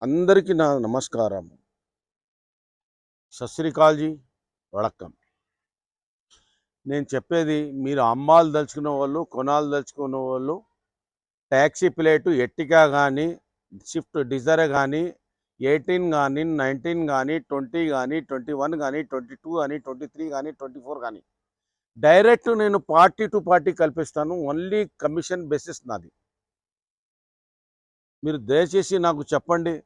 అందరికీ నా నమస్కారం. సత్ శ్రీ అకాల్ జీ, వణక్కం. నేను చెప్పేది మీరు అమ్మాలు దలుచుకున్న వాళ్ళు, కొనాలు దలుచుకున్న వాళ్ళు ట్యాక్సీ ప్లేటు ఎర్టిగా కానీ, స్విఫ్ట్ డిజైర్ కానీ, 18 కానీ, 19 కానీ, 20 కానీ, 21 కానీ, 22 కానీ, 23 కానీ, 24 కానీ డైరెక్ట్ నేను పార్టీ టు పార్టీ కల్పిస్తాను. ఓన్లీ కమిషన్ బేసిస్ నాది. మీరు దయచేసి నాకు చెప్పండి,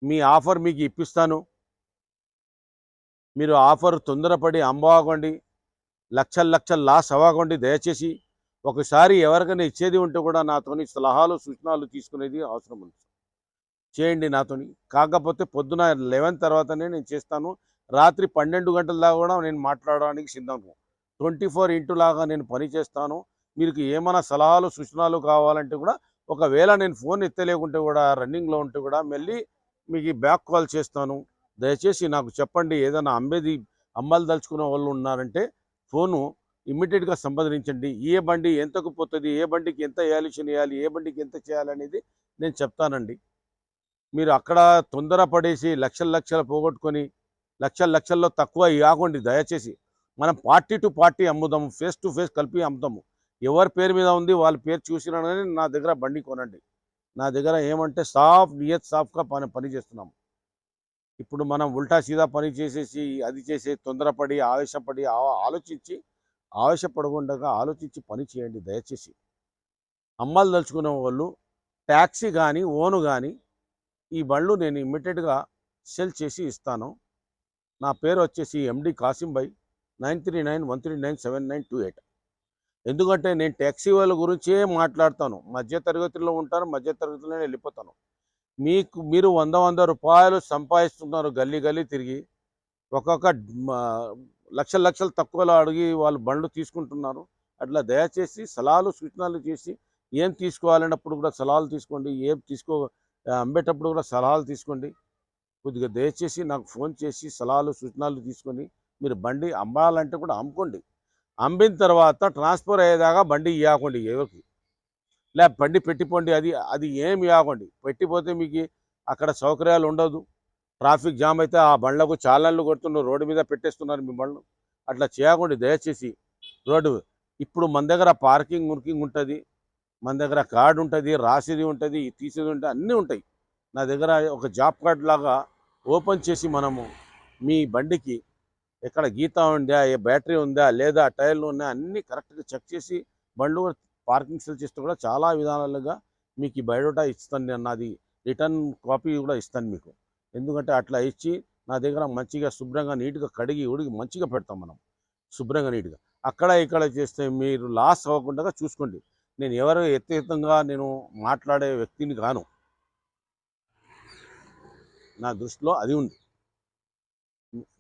మీ ఆఫర్ మీకు ఇప్పిస్తాను. మీరు ఆఫర్ తొందరపడి అమ్మవాకండి, లక్షలు లాస్ అవ్వకండి. దయచేసి ఒకసారి ఎవరికైనా ఇచ్చేది ఉంటే కూడా నాతోని సలహాలు సూచనలు తీసుకునేది అవసరం ఉంది. చేయండి నాతోని. కాకపోతే పొద్దున 11 తర్వాతనే నేను చేస్తాను. రాత్రి 12 గంటల దాకా కూడా నేను మాట్లాడడానికి సిద్ధము. 24 ఇంటూ లాగా నేను పని చేస్తాను. మీకు ఏమైనా సలహాలు సూచనలు కావాలంటే కూడా, ఒకవేళ నేను ఫోన్ ఎత్తలేకుంటే కూడా, రన్నింగ్లో ఉంటే కూడా మళ్ళీ మీకు బ్యాక్ కాల్ చేస్తాను. దయచేసి నాకు చెప్పండి. ఏదైనా అమ్మాలు దలుచుకున్న వాళ్ళు ఉన్నారంటే ఫోను ఇమ్మీడియట్గా సంప్రదించండి. ఏ బండి ఎంతకు పోతుంది, ఏ బండికి ఎంత వాల్యుయేషన్ వేయాలి, ఏ బండికి ఎంత చేయాలనేది నేను చెప్తానండి. మీరు అక్కడ తొందరపడేసి లక్షలు పోగొట్టుకొని లక్షల్లో తక్కువ ఇవ్వకండి దయచేసి. మనం పార్టీ టు పార్టీ అమ్ముదాము, ఫేస్ టు ఫేస్ కలిపి అమ్ముతాము. ఎవరి పేరు మీద ఉంది వాళ్ళ పేరు చూసినానని నా దగ్గర బండి కొనండి. నా దగ్గర ఏమంటే సాఫ్గా పని చేస్తున్నాము. ఇప్పుడు మనం ఉల్టా సీదా పని చేసేసి అది చేసి తొందరపడి ఆవేశపడి ఆవేశపడకుండా ఆలోచించి పని చేయండి దయచేసి. అమ్మాలు దలుచుకునే వాళ్ళు ట్యాక్సీ కానీ, ఓను కానీ ఈ బండ్లు నేను ఇమ్మీడియట్గా సెల్ చేసి ఇస్తాను. నా పేరు వచ్చేసి ఎండి కాసిం భాయ్, 9391397928. ఎందుకంటే నేను ట్యాక్సీ వాళ్ళ గురించే మాట్లాడతాను. మధ్యతరగతిలో ఉంటాను, మధ్యతరగతిలోనే వెళ్ళిపోతాను. మీరు 100 రూపాయలు సంపాదిస్తున్నారు గల్లీ తిరిగి. ఒక్కొక్క లక్షలు తక్కువలో అడిగి వాళ్ళు బండ్లు తీసుకుంటున్నారు. అట్లా దయచేసి సలహాలు సూచనలు చేసి ఏం తీసుకోవాలన్నప్పుడు కూడా సలహాలు తీసుకోండి. ఏం అమ్మేటప్పుడు కూడా సలహాలు తీసుకోండి. కొద్దిగా దయచేసి నాకు ఫోన్ చేసి సలహాలు సూచనలు తీసుకొని మీరు బండి అమ్మాలంటే కూడా అమ్ముకోండి. అమ్మిన తర్వాత ట్రాన్స్ఫర్ అయ్యేదాకా బండి ఇవ్వకండి ఎవరికి. బండి పెట్టిపోండి. అది ఏమి ఇవ్వకండి. పెట్టిపోతే మీకు అక్కడ సౌకర్యాలు ఉండదు. ట్రాఫిక్ జామ్ అయితే ఆ బండ్లకు చాలన్లు కొడుతున్నారు, రోడ్డు మీద పెట్టేస్తున్నారు మీ బండ్లు. అట్లా చేయకండి దయచేసి. ఇప్పుడు మన దగ్గర పార్కింగ్ ఉంటుంది, మన దగ్గర కార్డు ఉంటుంది, రాసేది ఉంటుంది, తీసేది ఉంటుంది, అన్నీ ఉంటాయి. నా దగ్గర ఒక జాబ్ కార్డు లాగా ఓపెన్ చేసి మనము మీ బండికి ఎక్కడ గీత ఉందా, ఏ బ్యాటరీ ఉందా లేదా టైర్లు ఉన్నాయా అన్నీ కరెక్ట్గా చెక్ చేసి బండ్లు పార్కింగ్ సెల్ చేస్తే కూడా చాలా విధానాలుగా మీకు ఈ బయోడేటా ఇస్తాను. నాది రిటర్న్ కాపీ కూడా ఇస్తాను మీకు. ఎందుకంటే అట్లా ఇచ్చి నా దగ్గర మంచిగా శుభ్రంగా నీట్గా కడిగి ఉడిగి మంచిగా పెడతాం మనం, శుభ్రంగా నీట్గా. అక్కడ ఇక్కడ చేస్తే మీరు లాస్ అవ్వకుండా చూసుకోండి. నేను ఎవరు వ్యక్తిగతంగా నేను మాట్లాడే వ్యక్తిని కాను. నా దృష్టిలో అది ఉంది,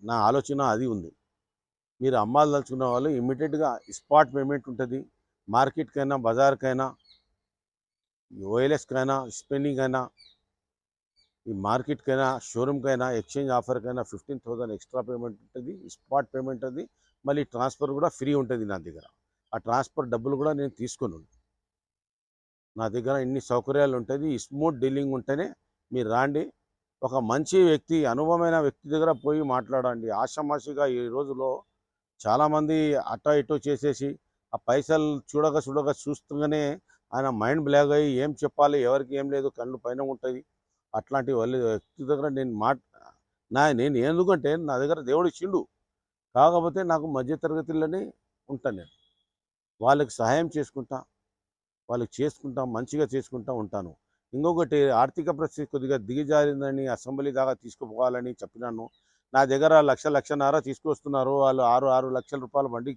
నా ఆలోచన అది ఉంది. మీరు అమ్మాలు దలుచుకున్న వాళ్ళు ఇమ్మీడియట్గా స్పాట్ పేమెంట్ ఉంటుంది. మార్కెట్కైనా, బజార్కైనా, ఓఎల్ఎస్కైనా, స్పెండింగ్ అయినా, ఈ మార్కెట్కైనా, షోరూమ్కైనా, ఎక్స్చేంజ్ ఆఫర్కైనా 15,000 ఎక్స్ట్రా పేమెంట్ ఉంటుంది. స్పాట్ పేమెంట్ అది. మళ్ళీ ట్రాన్స్ఫర్ కూడా ఫ్రీ ఉంటుంది నా దగ్గర. ఆ ట్రాన్స్ఫర్ డబ్బులు కూడా నేను తీసుకోను. నా దగ్గర ఇన్ని సౌకర్యాలు ఉంటుంది. స్మూత్ డీలింగ్ ఉంటేనే మీరు రాండి. ఒక మంచి వ్యక్తి, అనుభవమైన వ్యక్తి దగ్గర పోయి మాట్లాడండి. ఆషామాషిగా ఈ రోజులో చాలామంది అటో ఇటో చేసేసి ఆ పైసలు చూస్తూనే ఆయన మైండ్ బ్లాక్ అయ్యి ఏం చెప్పాలి, ఎవరికి ఏం లేదు, కళ్ళు పైన ఉంటుంది. అట్లాంటి వాళ్ళ వ్యక్తి దగ్గర నేను ఎందుకంటే నా దగ్గర దేవుడు ఇచ్చిండు. కాకపోతే నాకు మధ్యతరగతిలోనే ఉంటాను. నేను వాళ్ళకి సహాయం చేసుకుంటా, మంచిగా చేసుకుంటా ఉంటాను. ఇంకొకటి, ఆర్థిక పరిస్థితి కొద్దిగా దిగజారిందని అసెంబ్లీ దాకా తీసుకుపోవాలని చెప్పినాను. నా దగ్గర లక్షన్నర తీసుకొస్తున్నారు వాళ్ళు. 6 లక్షల రూపాయల బండి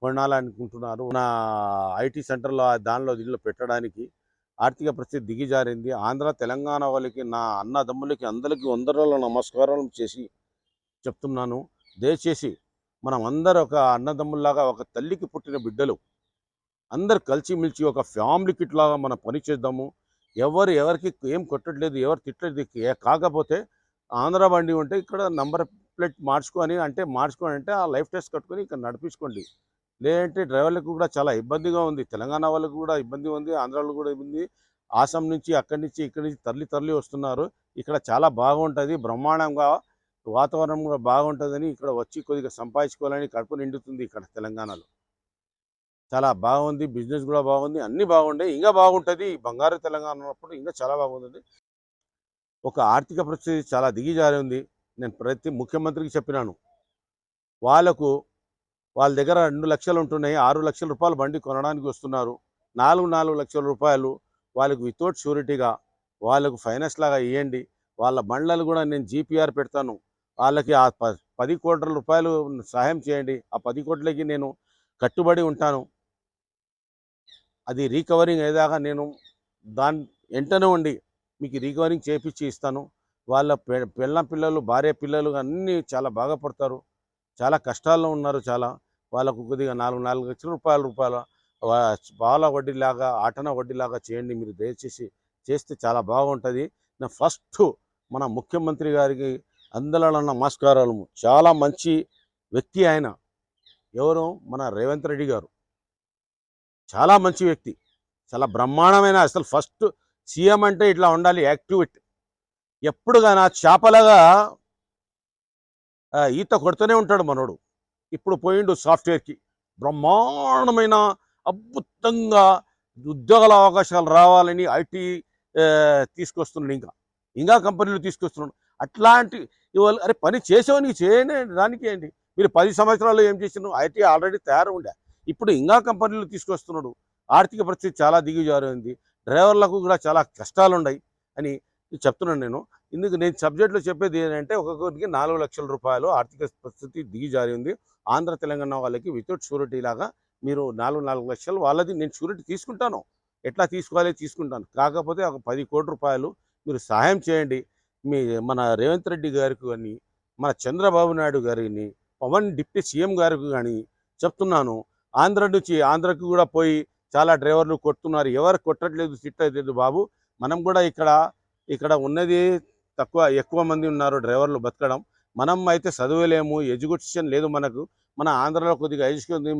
కొనాలనుకుంటున్నారు. నా ఐటీ సెంటర్లో దీనిలో పెట్టడానికి ఆర్థిక పరిస్థితి దిగజారింది. ఆంధ్ర తెలంగాణ వాళ్ళకి, నా అన్నదమ్ములకి అందరికీ 100 నమస్కారాలు చేసి చెప్తున్నాను. దయచేసి మనం అందరూ ఒక అన్నదమ్ముల్లాగా, ఒక తల్లికి పుట్టిన బిడ్డలు అందరు కలిసిమెలిసి ఒక ఫ్యామిలీ కిట్ లాగా మనం పని చేద్దాము. ఎవరికి ఏం కొట్టట్లేదు, ఎవరు తిట్టలేదు. కాకపోతే ఆంధ్ర బండి ఉంటే ఇక్కడ నంబర్ ప్లేట్ మార్చుకొని అంటే ఆ లైఫ్ టెస్ట్ కట్టుకొని ఇక్కడ నడిపించుకోండి. లేదంటే డ్రైవర్లకు కూడా చాలా ఇబ్బందిగా ఉంది. తెలంగాణ వాళ్ళకు కూడా ఇబ్బంది ఉంది, ఆంధ్ర వాళ్ళకు కూడా ఇబ్బంది. ఆసం నుంచి అక్కడి నుంచి ఇక్కడి నుంచి తరలి వస్తున్నారు. ఇక్కడ చాలా బాగుంటుంది, బ్రహ్మాండంగా వాతావరణం కూడా బాగుంటుందని ఇక్కడ వచ్చి కొద్దిగా సంపాదించుకోవాలని కడుపు నిండుతుంది. ఇక్కడ తెలంగాణలో చాలా బాగుంది, బిజినెస్ కూడా బాగుంది, అన్నీ బాగుంటాయి, ఇంకా బాగుంటుంది. బంగారు తెలంగాణ ఉన్నప్పుడు ఇంకా చాలా బాగుంటుంది. ఒక ఆర్థిక పరిస్థితి చాలా దిగిజారి ఉంది. నేను ప్రతి ముఖ్యమంత్రికి చెప్పినాను, వాళ్ళ దగ్గర 2 లక్షలు ఉంటున్నాయి, 6 లక్షల రూపాయలు బండి కొనడానికి వస్తున్నారు. 4 లక్షల రూపాయలు వాళ్ళకు వితౌట్ షూరిటీగా వాళ్ళకు ఫైనాన్స్ లాగా ఇవ్వండి. వాళ్ళ బండ్లను కూడా నేను జీపీఆర్ పెడతాను. వాళ్ళకి ఆ 10 కోట్ల రూపాయలు సహాయం చేయండి. ఆ 10 కోట్లకి నేను కట్టుబడి ఉంటాను. అది రీకవరింగ్ అయ్యేదాకా నేను దాని వెంటనే ఉండి మీకు రీకవరింగ్ చేపించి ఇస్తాను. వాళ్ళ పిల్లలు, భార్య పిల్లలు అన్నీ చాలా బాగుపడతారు. చాలా కష్టాల్లో ఉన్నారు. వాళ్ళకు కొద్దిగా 4 లక్షల రూపాయల పాల వడ్డీలాగా, ఆటన వడ్డీలాగా చేయండి మీరు దయచేసి. చేస్తే చాలా బాగుంటుంది. నేను ఫస్ట్ మన ముఖ్యమంత్రి గారికి అందరిలో నమస్కారాలు. చాలా మంచి వ్యక్తి ఆయన. ఎవరు? మన రేవంత్ రెడ్డి గారు. చాలా మంచి వ్యక్తి, చాలా బ్రహ్మాండమైన. అసలు ఫస్ట్ సీఎం అంటే ఇట్లా ఉండాలి, యాక్టివిటీ. ఎప్పుడు కానీ చేపలాగా ఈత కొడుతూనే ఉంటాడు మనోడు. ఇప్పుడు పోయిండు సాఫ్ట్వేర్కి. బ్రహ్మాండమైన అద్భుతంగా ఉద్యోగాల అవకాశాలు రావాలని ఐటీ తీసుకొస్తున్నాడు. ఇంకా కంపెనీలు తీసుకొస్తున్నాడు. అట్లాంటి ఇవాళ అరే పని చేసేవానికి చేయని దానికి ఏంటి? మీరు 10 సంవత్సరాలు ఏం చేసినారు? ఐటీ ఆల్రెడీ తయారు ఉండే, ఇప్పుడు ఇంకా కంపెనీలు తీసుకొస్తున్నాడు. ఆర్థిక పరిస్థితి చాలా దిగుజారింది. డ్రైవర్లకు కూడా చాలా కష్టాలు ఉన్నాయి అని చెప్తున్నాను నేను. ఇందుకు నేను సబ్జెక్టులో చెప్పేది ఏంటంటే, ఒక్కొక్కరికి 4 లక్షల రూపాయలు ఆర్థిక పరిస్థితి దిగిజారి ఉంది. ఆంధ్ర తెలంగాణ వాళ్ళకి వితౌట్ షూరిటీ లాగా మీరు 4 లక్షలు వాళ్ళది నేను షూరిటీ తీసుకుంటాను. ఎట్లా తీసుకోవాలి తీసుకుంటాను. కాకపోతే ఒక 10 కోట్ల రూపాయలు మీరు సహాయం చేయండి. మన రేవంత్ రెడ్డి గారికి కానీ, మన చంద్రబాబు నాయుడు గారిని, పవన్ డిప్యూటీ సీఎం గారికి కానీ చెప్తున్నాను. ఆంధ్ర నుంచి ఆంధ్రకు కూడా పోయి చాలా డ్రైవర్లు కొడుతున్నారు. ఎవరు కొట్టట్లేదు, తిట్టలేదు బాబు. మనం కూడా ఇక్కడ ఉన్నది ఎక్కువ మంది ఉన్నారు డ్రైవర్లు బతకడం. మనం అయితే చదువులేము, ఎడ్యుకేషన్ లేదు మనకు. మన ఆంధ్రలో కొద్దిగా ఎడ్యుకేషన్ ఉంది.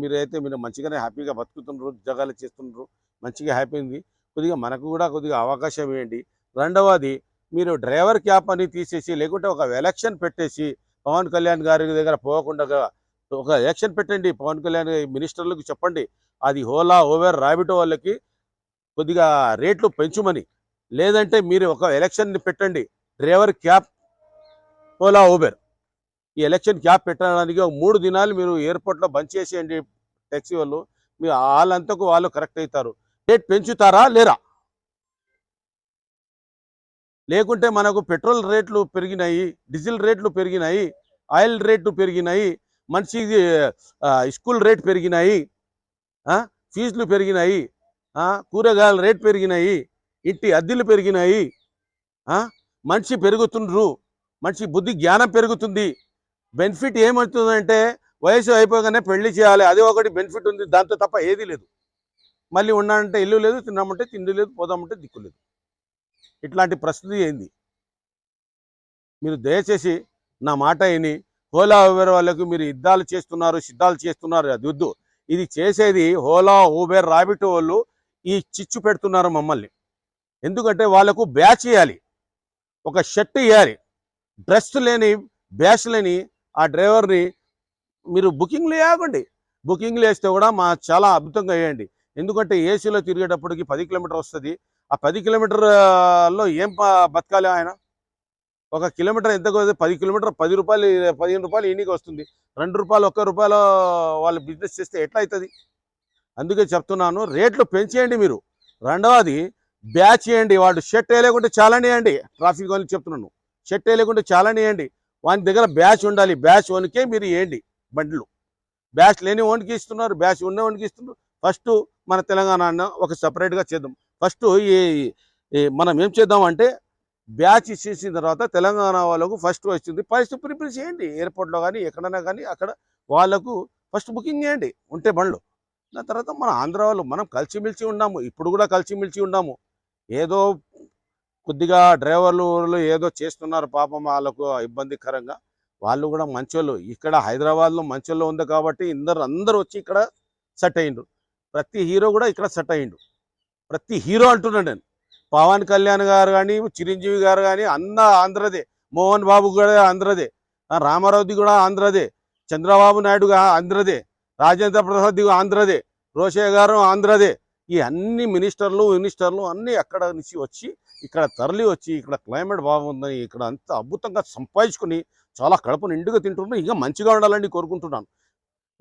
మీరు మంచిగానే హ్యాపీగా బతుకుతున్నారు, ఉద్యోగాలు చేస్తున్నారు, మంచిగా హ్యాపీ ఉంది. కొద్దిగా మనకు కూడా కొద్దిగా అవకాశం ఇవ్వండి. రెండవది, మీరు డ్రైవర్ క్యాప్ అని తీసేసి, లేకుంటే ఒక ఎలక్షన్ పెట్టేసి పవన్ కళ్యాణ్ గారి దగ్గర పోకుండా ఒక ఎలక్షన్ పెట్టండి. పవన్ కళ్యాణ్ మినిస్టర్లకు చెప్పండి, అది ఓలా, ఊబర్, ర్యాపిడో వాళ్ళకి కొద్దిగా రేట్లు పెంచుమని. లేదంటే మీరు ఒక ఎలక్షన్ పెట్టండి, డ్రైవర్ క్యాప్, ఓలా, ఊబర్ ఈ ఎలక్షన్ క్యాప్ పెట్టడానికి 3 దినాలు మీరు ఎయిర్పోర్ట్లో బంద్ చేసేయండి. ట్యాక్సీ వాళ్ళు మీ వాళ్ళంతకు వాళ్ళు కరెక్ట్ అవుతారు. రేట్ పెంచుతారా లేరా? లేకుంటే మనకు పెట్రోల్ రేట్లు పెరిగినాయి, డీజిల్ రేట్లు పెరిగినాయి, ఆయిల్ రేట్లు పెరిగినాయి, మనిషికి స్కూల్ రేట్ పెరిగినాయి, ఫీజులు పెరిగినాయి, కూరగాయల రేట్ పెరిగినాయి, ఇంటి అద్దెలు పెరిగినాయి. మనిషి పెరుగుతుండ్రు, మనిషి బుద్ధి జ్ఞానం పెరుగుతుంది. బెనిఫిట్ ఏమవుతుందంటే, వయసు అయిపోగానే పెళ్లి చేయాలి, అది ఒకటి బెనిఫిట్ ఉంది. దాంతో తప్ప ఏది లేదు. మళ్ళీ ఉన్నామంటే ఇల్లు లేదు, తిన్నామంటే తిండి లేదు, పోదామంటే దిక్కు లేదు. ఇట్లాంటి పరిస్థితి ఏంది? మీరు దయచేసి నా మాట విని, ఓలా, ఊబర్ వాళ్ళకు మీరు సిద్ధాలు చేస్తున్నారు, అది వద్దు. ఇది చేసేది ఓలా, ఊబర్, ర్యాపిడో వాళ్ళు ఈ చిచ్చు పెడుతున్నారు మమ్మల్ని. ఎందుకంటే వాళ్ళకు బ్యాచ్ ఇవ్వాలి, ఒక షర్ట్ ఇవ్వాలి. డ్రెస్ లేని, బ్యాచ్ లేని ఆ డ్రైవర్ని మీరు బుకింగ్లు వేయకండి. బుకింగ్లు వేస్తే కూడా చాలా అద్భుతంగా వేయండి. ఎందుకంటే ఏసీలో తిరిగేటప్పటికి 10 కిలోమీటర్ వస్తుంది. ఆ 10 కిలోమీటర్లో ఏం బతకాలి ఆయన? 1 కిలోమీటర్ ఎంత? 10 కిలోమీటర్ 10 రూపాయలు, 15 రూపాయలు ఈయనకి వస్తుంది. 2 రూపాయలు, 1 రూపాయలు వాళ్ళు బిజినెస్ చేస్తే ఎట్లా అవుతుంది? అందుకే చెప్తున్నాను, రేట్లు పెంచేయండి మీరు. రెండవది, బ్యాచ్ చేయండి. వాడు షర్ట్ వేయలేకుంటే చాలని వేయండి. ట్రాఫిక్ వాళ్ళకి చెప్తున్నాను, షర్ట్ వేయలేకుంటే చాలని వేయండి. వాని దగ్గర బ్యాచ్ ఉండాలి. బ్యాచ్ ఓన్కే మీరు వేయండి బండ్లు. బ్యాచ్ లేని ఓన్కి ఇస్తున్నారు, బ్యాచ్ ఉన్న ఓన్కి ఇస్తున్నారు. ఫస్ట్ మన తెలంగాణ ఒక సపరేట్గా చేద్దాం. ఫస్ట్ మనం ఏం చేద్దామంటే, బ్యాచ్ ఇచ్చేసిన తర్వాత తెలంగాణ వాళ్ళకు ఫస్ట్ వచ్చింది ఫస్ట్ ప్రిపేర్ చేయండి. ఎయిర్పోర్ట్లో కానీ ఎక్కడైనా కానీ అక్కడ వాళ్ళకు ఫస్ట్ బుకింగ్ చేయండి ఉంటే బండ్లు. దాని తర్వాత మన ఆంధ్ర వాళ్ళు మనం కలిసిమెలిసి ఉన్నాము, ఇప్పుడు కూడా కలిసిమెలిసి ఉన్నాము. ఏదో కొద్దిగా డ్రైవర్లు ఏదో చేస్తున్నారు పాపం, వాళ్ళకు ఇబ్బందికరంగా. వాళ్ళు కూడా మంచోళ్ళు. ఇక్కడ హైదరాబాద్లో మంచోళ్ళు ఉంది కాబట్టి అందరూ వచ్చి ఇక్కడ సెట్ అయ్యిండు. ప్రతి హీరో కూడా ఇక్కడ సెట్ అయ్యిండు. ప్రతి హీరో అంటున్నాను నేను. పవన్ కళ్యాణ్ గారు కానీ చిరంజీవి గారు కానీ అన్న ఆంధ్రదే, మోహన్ బాబు కూడా ఆంధ్రదే, రామారావుది కూడా ఆంధ్రదే, చంద్రబాబు నాయుడు ఆంధ్రదే, రాజేంద్ర ప్రసాద్ ఆంధ్రదే, రోషయ్య గారు ఆంధ్రదే. ఈ అన్ని మినిస్టర్లు అన్నీ అక్కడ నుంచి వచ్చి ఇక్కడ తరలి వచ్చి ఇక్కడ క్లైమేట్ బాగుందని ఇక్కడ అంత అద్భుతంగా సంపాదించుకుని చాలా కడుపు నిండుగా తింటున్నాను. ఇంకా మంచిగా ఉండాలని కోరుకుంటున్నాను.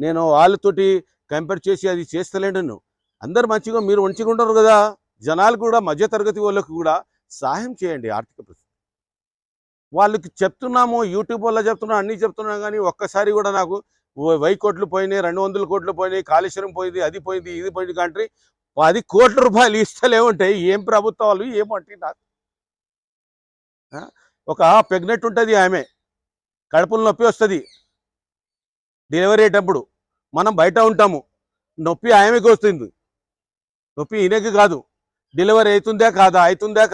నేను వాళ్ళతోటి కంపేర్ చేసి అది చేస్తలేను. నేను అందరు మీరు మంచిగా ఉంటారు కదా. జనాలు కూడా మధ్యతరగతి వాళ్ళకు కూడా సహాయం చేయండి. ఆర్థిక పరిస్థితి వాళ్ళకి చెప్తున్నాము, యూట్యూబ్ వల్ల చెప్తున్నాం, అన్నీ చెప్తున్నాం. కానీ ఒక్కసారి కూడా నాకు 1000 కోట్లు పోయినాయి, 200 కోట్లు పోయినాయి, కాళేశ్వరం పోయింది, అది పోయింది, ఇది పోయింది కంట్రీ 10 కోట్ల రూపాయలు ఇస్తలేముంటాయి. ఏం ప్రభుత్వాలు ఏమంటే నాకు ఒక ప్రెగ్నెంట్ ఉంటుంది, ఆమె కడుపులో నొప్పి వస్తుంది డెలివరీ అయ్యేటప్పుడు. మనం బయట ఉంటాము, నొప్పి ఆమెకి వస్తుంది, నొప్పి ఈయనకి కాదు. డెలివరీ అవుతుందా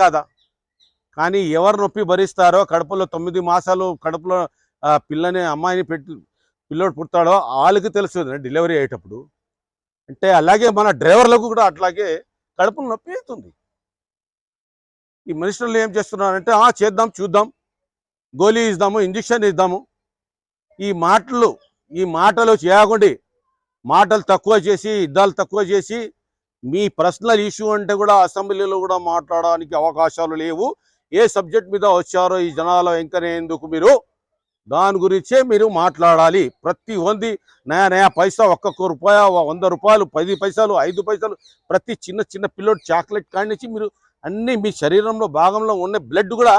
కాదా. కానీ ఎవరు నొప్పి భరిస్తారో, కడుపులో 9 మాసాలు కడుపులో అమ్మాయిని పిల్లోడు పుడతాడో వాళ్ళకి తెలుస్తుంది డెలివరీ అయ్యేటప్పుడు. అంటే అలాగే మన డ్రైవర్లకు కూడా అట్లాగే కడుపులో నొప్పి అవుతుంది. ఈ మినిస్టర్లు ఏం చేస్తున్నారంటే చేద్దాం, చూద్దాం, గోళీ ఇద్దాము, ఇంజక్షన్ ఇద్దాము. ఈ మాటలు చేయకుండా మాటలు తక్కువ చేసి, యుద్ధాలు తక్కువ చేసి, మీ పర్సనల్ ఇష్యూ అంటే కూడా అసెంబ్లీలో కూడా మాట్లాడడానికి అవకాశాలు లేవు. ఏ సబ్జెక్ట్ మీద వచ్చారో ఈ జనాల వెంకనేందుకు మీరు దాని గురించే మీరు మాట్లాడాలి. ప్రతి నయా పైసా, ఒక్కొక్క రూపాయ, 100 రూపాయలు, 10 పైసలు, 5 పైసలు, ప్రతి చిన్న పిల్లోడు చాక్లెట్ కానించి మీరు అన్నీ మీ శరీరంలో భాగంలో ఉన్న బ్లడ్ కూడా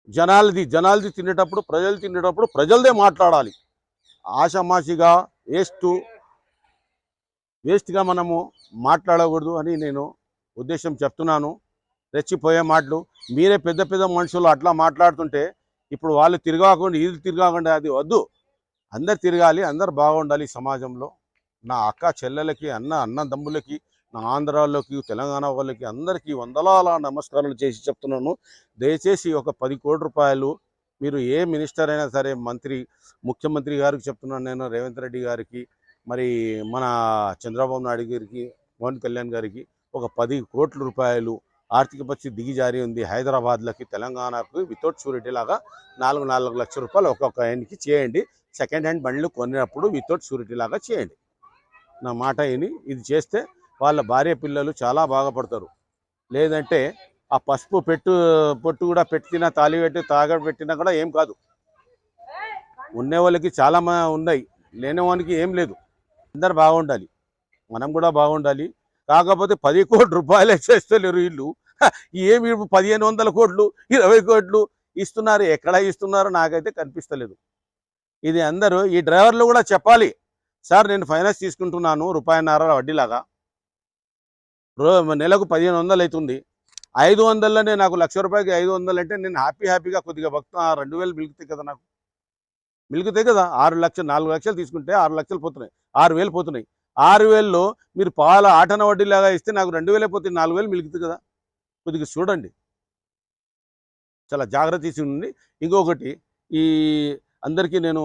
జనాలది తినేటప్పుడు, ప్రజలు తినేటప్పుడు ప్రజలదే మాట్లాడాలి. ఆషామాషిగా వేస్ట్గా మనము మాట్లాడకూడదు అని నేను ఉద్దేశం చెప్తున్నాను. రెచ్చిపోయే మాటలు మీరే పెద్ద మనుషులు అట్లా మాట్లాడుతుంటే ఇప్పుడు వాళ్ళు తిరగకుండా ఇది తిరగకుండా అది వద్దు. అందరు తిరగాలి, అందరు బాగుండాలి సమాజంలో. నా అక్క చెల్లెలకి, అన్నదమ్ములకి, నా ఆంధ్ర వాళ్ళకి, తెలంగాణ వాళ్ళకి అందరికీ వందలాల నమస్కారాలు చేసి చెప్తున్నాను. దయచేసి ఒక 10 కోట్ల రూపాయలు మీరు ఏ మినిస్టర్ అయినా సరే, ముఖ్యమంత్రి గారికి చెప్తున్నాను నేను, రేవంత్ రెడ్డి గారికి, మరి మన చంద్రబాబు నాయుడు గారికి, పవన్ కళ్యాణ్ గారికి ఒక 10 కోట్ల రూపాయలు ఆర్థిక పరిస్థితి దిగిజారి ఉంది. హైదరాబాద్లకి, తెలంగాణకు వితౌట్ షూరిటీ లాగా 4 లక్షల రూపాయలు ఒక్కొక్క ఆయనకి చేయండి. సెకండ్ హ్యాండ్ బండ్లు కొనినప్పుడు వితౌట్ షూరిటీ లాగా చేయండి. నా మాట ఇది చేస్తే వాళ్ళ భార్య పిల్లలు చాలా బాగుపడతారు. లేదంటే ఆ పసుపు పొట్టు కూడా పెట్టినా, తాళి పెట్టి తాగబెట్టినా కూడా ఏం కాదు. ఉండే వాళ్ళకి చాలా ఉన్నాయి, లేని వానికి ఏం లేదు. అందరు బాగుండాలి, మనం కూడా బాగుండాలి. కాకపోతే 10 కోట్ల రూపాయలే చేస్తలేరు వీళ్ళు. ఏమి 1500 కోట్లు, 20 కోట్లు ఇస్తున్నారు. ఎక్కడ ఇస్తున్నారో నాకైతే కనిపిస్తలేదు. ఇది అందరూ ఈ డ్రైవర్లు కూడా చెప్పాలి. సార్, నేను ఫైనాన్స్ తీసుకుంటున్నాను ₹1.5 వడ్డీలాగా, నెలకు 1500 అవుతుంది. 500లోనే నాకు ₹1,00,000 500 అంటే నేను హ్యాపీగా కొద్దిగా 2000 మిలుగుతాయి కదా, నాకు మిలుగుతాయి కదా. 4 లక్షలు తీసుకుంటే 6 లక్షలు పోతున్నాయి, 6000 పోతున్నాయి. 6000లో మీరు పాల ఆటన వడ్డీలాగా ఇస్తే నాకు 2000 పోతుంది, 4000 మిలుగుతుంది కదా. కొద్దిగా చూడండి, చాలా జాగ్రత్త తీసుకుంది. ఇంకొకటి, ఈ అందరికీ నేను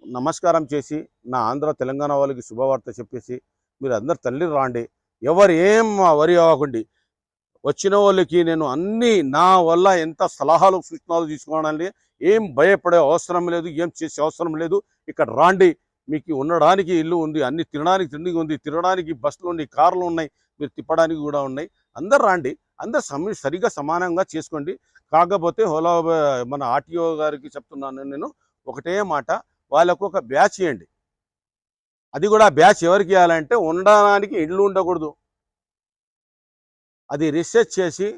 నమస్కారం చేసి, నా ఆంధ్ర తెలంగాణ వాళ్ళకి శుభవార్త చెప్పేసి, మీరు అందరు తల్లి రాండి, ఎవరు ఏం వరి అవ్వకండి. వచ్చిన వాళ్ళకి నేను అన్నీ నా వల్ల ఎంత సలహాలు సూచనలు తీసుకోవడానికి ఏం భయపడే అవసరం లేదు, ఏం చేసే అవసరం లేదు. ఇక్కడ రాండి, మీకు ఉండడానికి ఇల్లు ఉంది, అన్ని తినడానికి తిండి ఉంది, తిరగడానికి బస్సులు ఉన్నాయి, కార్లు ఉన్నాయి, మీరు తిప్పడానికి కూడా ఉన్నాయి. అందరు రాండి, అందరు సరిగా సమానంగా చేసుకోండి. కాకపోతే మన ఆర్టీఓ గారికి చెప్తున్నాను నేను ఒకటే మాట, వాళ్ళకు ఒక బ్యాచ్ ఇవ్వండి. అది కూడా బ్యాచ్ ఎవరికి ఇవ్వాలంటే ఉండడానికి ఇళ్ళు ఉండకూడదు. అది రీసెర్చ్ చేసి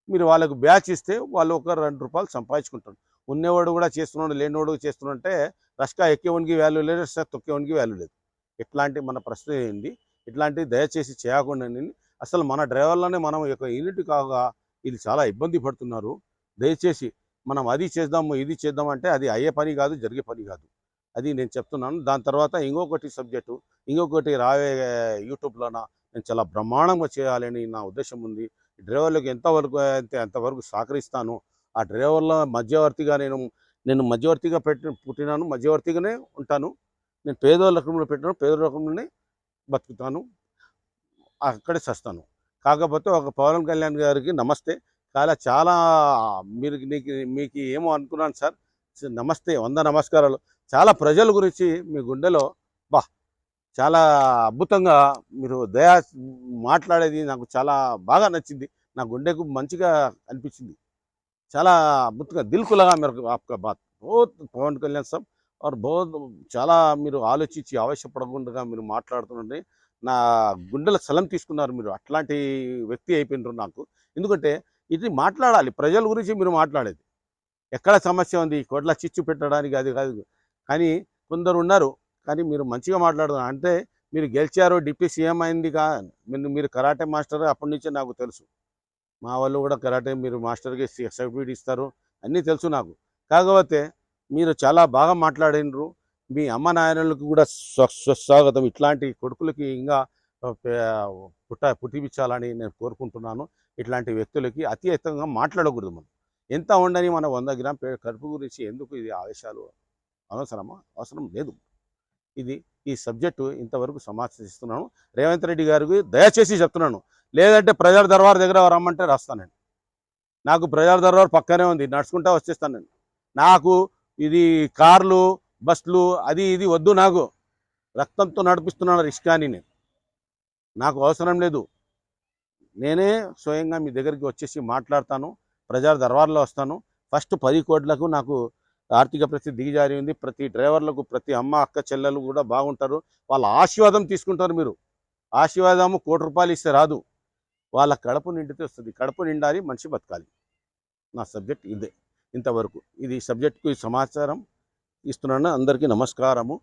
మీరు వాళ్ళకు బ్యాచ్ ఇస్తే వాళ్ళు ఒక ₹2 సంపాదించుకుంటారు. ఉన్నవాడు కూడా చేస్తున్నాడు, లేనివాడు చేస్తున్నాడంటే రష్కా ఎక్కేవానికి వాల్యూ లేదు, రష్కా తొక్కేవానికి వాల్యూ లేదు. ఇట్లాంటి మన ప్రశ్న ఏంది? ఇట్లాంటివి దయచేసి చేయకుండా అసలు మన డ్రైవర్లోనే మనం ఒక యూనిట్ కాగా ఇది చాలా ఇబ్బంది పడుతున్నారు. దయచేసి మనం అది చేద్దాము, ఇది చేద్దాం అంటే అది అయ్యే పని కాదు, జరిగే పని కాదు. అది నేను చెప్తున్నాను. దాని తర్వాత ఇంకొకటి సబ్జెక్టు, ఇంకొకటి రాబోయే యూట్యూబ్లోన నేను చాలా బ్రహ్మాండంగా చేయాలని నా ఉద్దేశం ఉంది. డ్రైవర్లకు ఎంతవరకు అయితే అంతవరకు సహకరిస్తాను. ఆ డ్రైవర్ల మధ్యవర్తిగా నేను మధ్యవర్తిగా పుట్టినాను, మధ్యవర్తిగానే ఉంటాను. నేను పేదోళ్ళ రకంలో పెట్టినాను, పేదోళ్ళ రకంలోనే బతుకుతాను, అక్కడే చస్తాను. కాకపోతే ఒక పవన్ కళ్యాణ్ గారికి నమస్తే. చాలా మీరు మీకు ఏమో అనుకున్నాను సార్. నమస్తే, వంద నమస్కారాలు. చాలా ప్రజల గురించి మీ గుండెలో అబ్బా! చాలా అద్భుతంగా మీరు మాట్లాడేది నాకు చాలా బాగా నచ్చింది. నా గుండెకు మంచిగా అనిపించింది. చాలా అద్భుతంగా దిల్ को लगा मेरे को आपका बात बहुत పవన్ కళ్యాణ్ సాబ్ और बहुत చాలా మీరు ఆలోచించి ఆవేశపడకుండా మీరు మాట్లాడుతుంటే నా గుండెల సలం తీసుకున్నారు మీరు. అట్లాంటి వ్యక్తి అయిపోయినారు నాకు. ఎందుకంటే ఇది మాట్లాడాలి. ప్రజల గురించి మీరు మాట్లాడేది. ఎక్కడ సమస్య ఉంది? కోట్ల చిచ్చు పెట్టడానికి అది కాదు. కానీ కొందరున్నారు. కానీ మీరు మంచిగా మాట్లాడుతున్నారు. అంటే మీరు గెలిచారు, డిప్యూటీ సీఎం అయింది మీరు కరాటే మాస్టర్ అప్పటి నుంచే నాకు తెలుసు. మా వాళ్ళు కూడా కరాటే మీరు మాస్టర్‌కి సర్టిఫికేట్ ఇస్తారు. అన్నీ తెలుసు నాకు. కాకపోతే మీరు చాలా బాగా మాట్లాడిన్రు. మీ అమ్మ నాయనలకు కూడా సుస్వాగతం. ఇట్లాంటి కొడుకులకి ఇంగా పుట్టించాలని నేను కోరుకుంటున్నాను. ఇట్లాంటి వ్యక్తులకి అతిగా మాట్లాడకూడదు మనం. ఎంత ఉండని మన 100 గ్రామ్ కడుపు గురించి ఎందుకు ఇది ఆవేశాలు అనవసరమా? అవసరం లేదు. ఈ సబ్జెక్టు ఇంతవరకు సమాచారిస్తున్నాను. రేవంత్ రెడ్డి గారికి దయచేసి చెప్తున్నాను. లేదంటే ప్రజల దర్బార్ దగ్గర రమ్మంటే రాస్తానండి. నాకు ప్రజల దర్బార్ పక్కనే ఉంది. నడుచుకుంటా వచ్చేస్తాను నేను. నాకు ఇది కార్లు, బస్సులు అది ఇది వద్దు నాకు. రక్తంతో నడిపిస్తున్నాను రిక్షాని నేను. నాకు అవసరం లేదు. నేనే స్వయంగా మీ దగ్గరికి వచ్చేసి మాట్లాడతాను. ప్రజల దర్బార్లో వస్తాను. ఫస్ట్ 10 కోట్లకు నాకు ఆర్థిక పరిస్థితి దిగజారి ఉంది. ప్రతి డ్రైవర్లకు, ప్రతి అమ్మ, అక్క, చెల్లెలు కూడా బాగుంటారు. వాళ్ళ ఆశీర్వాదం తీసుకుంటారు మీరు. ఆశీర్వాదము ₹1,00,00,000 ఇస్తే రాదు. వాళ్ళ కడుపు నిండితే వస్తుంది. కడుపు నిండాలి, మనిషి బతకాలి. నా సబ్జెక్ట్ ఇదే ఇంతవరకు. ఇది సబ్జెక్టుకు సమాచారం ఇస్తున్నాను. అందరికీ నమస్కారము.